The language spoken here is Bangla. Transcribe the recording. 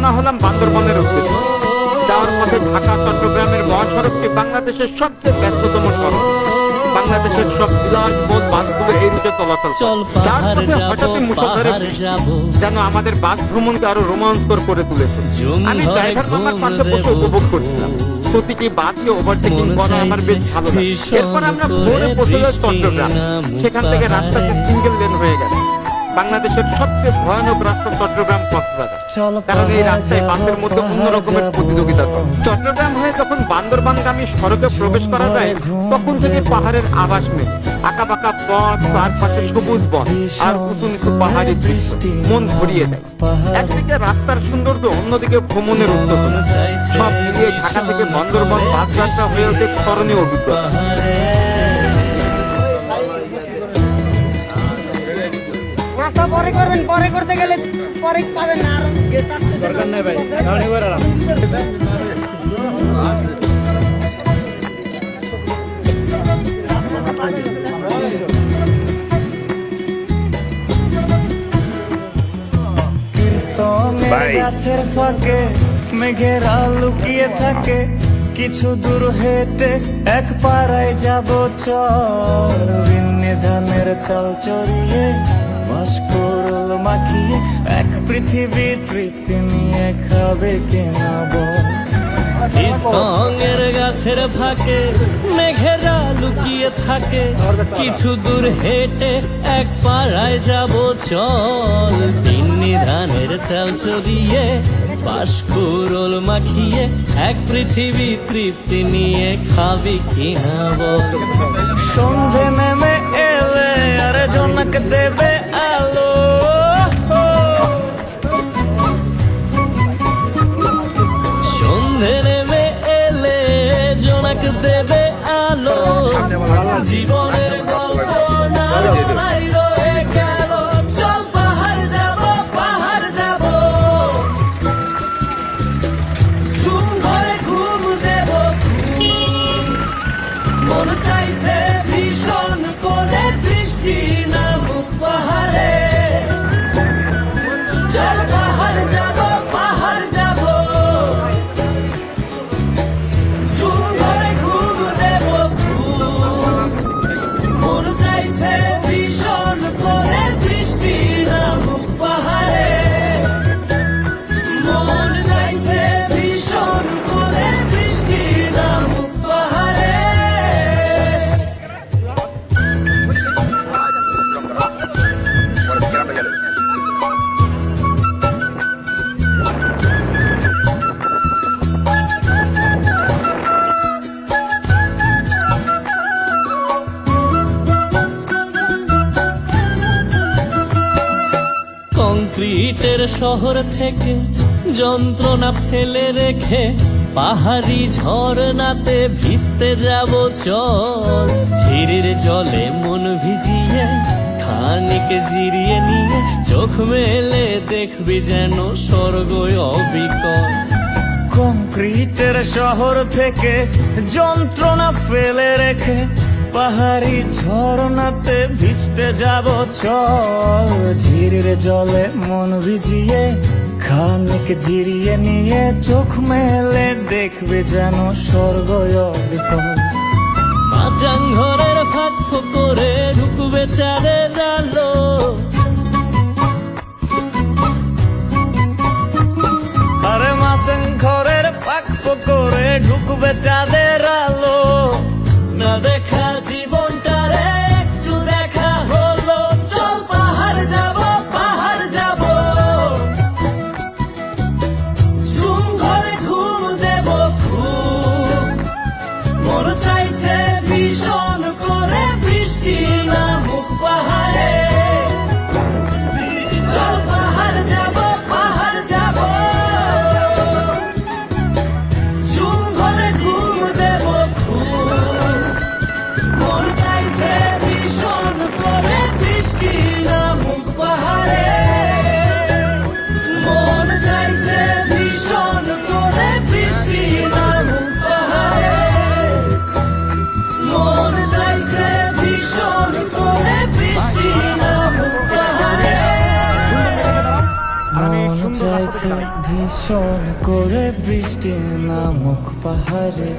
রওনা হলাম বান্দরবনের উদ্দেশ্যে। যাওয়ার পথে ঢাকা চট্টগ্রামের মহাসড়কটি বাংলাদেশের সবচেয়ে ব্যস্ততম সড়ক। বাংলাদেশের সব বিলাসবহুল বাসগুলো এই রুটে চলাচল করে। যার পথে হঠাৎই মুষলধারে বৃষ্টি যেন আমাদের বাস ভ্রমণকে আরো রোমাঞ্চকর করে তুলেছে। আমি ড্রাইভার মামার পাশে বসে উপভোগ করছিলাম। প্রতিটি বাসকে ওভারটেকিং করা আমার বেশ ভালো লাগে। এরপর আমরা ভোরে পৌঁছে যাই চট্টগ্রাম। সেখান থেকে রাস্তাটি সিঙ্গেল লেন হয়ে গেছে। বাংলাদেশের সবচেয়ে ভয়ানক রাস্তা চট্টগ্রাম কক্সবাজার, কারণ এই রাস্তায় বাসের মধ্যে অন্য রকমের প্রতিযোগিতা করে। চট্টগ্রাম হয়ে যখন বান্দরবানগামী সড়কে প্রবেশ করা যায় তখন থেকে পাহাড়ের আভাস মেলে। আঁকা বাঁকা পথ, চারপাশে সবুজ বন আর উঁচু নিচু পাহাড়ি দৃশ্য মন ভরিয়ে দেয়। একদিকে রাস্তার সৌন্দর্য, অন্যদিকে ভ্রমণের উত্তেজনা, সব মিলিয়ে ঢাকা থেকে বান্দরবান বাস যাত্রা হয়ে ওঠে স্মরণীয় অভিজ্ঞতা। পরে করবেন, পরে করতে গেলে পরে পাবেন না। আর গেস্ট আসতে দরকার নাই ভাই, তাহলে করে রাখ। গাছের ফাঁকে মেঘেরা লুকিয়ে থাকে, কিছু দূর হেঁটে এক পাড়ায় যাব চল। ধানের চাল চড়িয়ে বাসকরল মাখিয়ে এক পৃথিবী তৃপ্তি নিয়ে খাবে কেনা বল। ইস্তঙের গাছের ফাঁকে মেঘেরা লুকিয়ে থাকে, কিছু দূর হেঁটে এক পাড়ায় যাব চল। তিন্নি ধানের চাল চড়িয়ে বাসকরল মাখিয়ে এক পৃথিবী তৃপ্তি নিয়ে খাবি কিনা বল। সন্ধে নেমে এলে আর জনক দেবে আলো, সন্ধে নেমে এলে জোনাক দেবে আলো। জীবনের গল্প নাই রয়ে গেল, চল পাহাড় যাব, পাহাড় যাব। ঘুম ঘরে ঘুম দেব, মন চাইছে ভীষণ করে বৃষ্টি নামুক পাহাড়ে। চল পাহাড় যাব, পাহাড় যাব। ঘুম ঘরে ঘুম দেব, মন চাইছে ভীষণ করে বৃষ্টি নামুক পাহাড়ে। মন চাইছে ভীষণ করে বৃষ্টি নামুক পাহাড়ে। কংক্রিটের শহর থেকে যন্ত্রণা ফেলে রেখে পাহাড়ি ঝরনাতে ভিজতে যাব চল। ঝিরির জলে মন ভিজিয়ে খানিক জিরিয়ে নিয়ে চোখ মেলে দেখবি যেন স্বর্গ অবিকল। কংক্রিটের শহর থেকে যন্ত্রণা ফেলে রেখে পাহাড়ি ঝরনাতে ভিজতে যাব চল। ঝিরির জলে মন ভিজিয়ে খানিক জিরিয়ে নিয়ে চোখ মেলে দেখবে যেন স্বর্গ অবিকল। মাচাং ঘরের ফাঁক করে ঢুকবে চাঁদের আলো। আরে মাচাং ঘরের ফাঁক করে ঢুকবে চাঁদের আলো। না দেখা জীবনটারে একটু দেখা হলো, চল পাহাড় যাব, পাহাড় যাব। ঘুম ঘরে ঘুম দেব, মন চাইছে ভীষণ করে বৃষ্টি নামুক পাহাড়ে। চল পাহাড় যাব, পাহাড় যাব। ঘুম ঘরে ঘুম দেব, মন চাইছে ভীষণ করে বৃষ্টি নামুক পাহাড়ে। মন চাইছে ভীষণ করে বৃষ্টি নামুক পাহাড়ে। মন চাইছে ভীষণ ভীষণ করে বৃষ্টি নামক পাহাড়ে